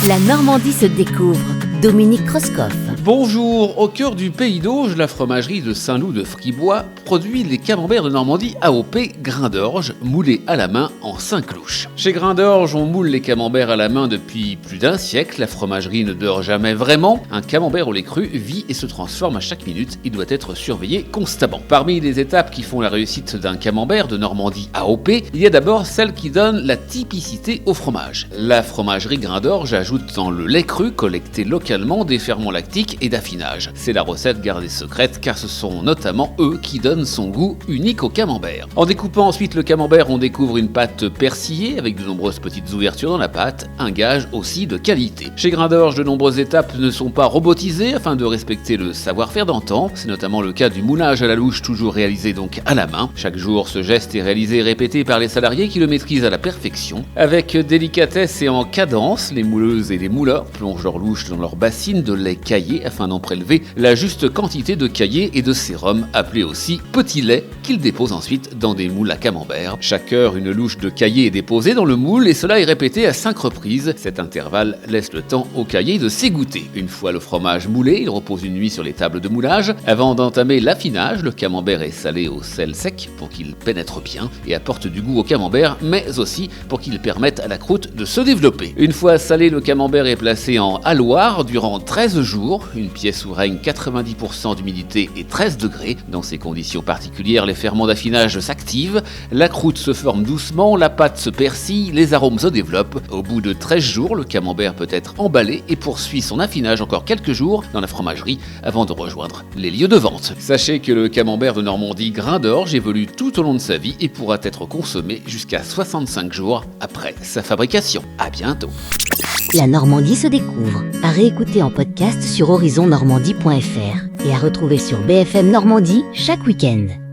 La Normandie se découvre. Dominique Kreuskopf. Bonjour, au cœur du pays d'Auge, la fromagerie de Saint-Loup de Fribois produit les camemberts de Normandie AOP Grain d'Orge, moulés à la main en 5 louches. Chez Grain d'Orge, on moule les camemberts à la main depuis plus d'un siècle. La fromagerie ne dort jamais vraiment. Un camembert au lait cru vit et se transforme à chaque minute. Il doit être surveillé constamment. Parmi les étapes qui font la réussite d'un camembert de Normandie AOP, il y a d'abord celle qui donne la typicité au fromage. La fromagerie Grain d'Orge ajoute dans le lait cru collecté localement des ferments lactiques et d'affinage. C'est la recette gardée secrète car ce sont notamment eux qui donnent son goût unique au camembert. En découpant ensuite le camembert, on découvre une pâte persillée avec de nombreuses petites ouvertures dans la pâte, un gage aussi de qualité. Chez Grain d'Orge, de nombreuses étapes ne sont pas robotisées afin de respecter le savoir-faire d'antan. C'est notamment le cas du moulage à la louche, toujours réalisé donc à la main. Chaque jour, ce geste est réalisé et répété par les salariés qui le maîtrisent à la perfection. Avec délicatesse et en cadence, les mouleuses et les mouleurs plongent leur louche dans leur bassine de lait caillé afin d'en prélever la juste quantité de caillé et de sérum, appelé aussi petit lait, qu'ils déposent ensuite dans des moules à camembert. Chaque heure, une louche de caillé est déposée dans le moule et cela est répété à 5 reprises. Cet intervalle laisse le temps au caillé de s'égoutter. Une fois le fromage moulé, il repose une nuit sur les tables de moulage. Avant d'entamer l'affinage, le camembert est salé au sel sec pour qu'il pénètre bien et apporte du goût au camembert, mais aussi pour qu'il permette à la croûte de se développer. Une fois salé, le camembert est placé en halloir durant 13 jours, une pièce où règne 90% d'humidité et 13 degrés. Dans ces conditions particulières, les ferments d'affinage s'activent, la croûte se forme doucement, la pâte se persille, les arômes se développent. Au bout de 13 jours, le camembert peut être emballé et poursuit son affinage encore quelques jours dans la fromagerie avant de rejoindre les lieux de vente. Sachez que le camembert de Normandie Grain d'Orge évolue tout au long de sa vie et pourra être consommé jusqu'à 65 jours après sa fabrication. À bientôt. La Normandie se découvre. À réécouter en podcast sur horizonnormandie.fr et à retrouver sur BFM Normandie chaque week-end.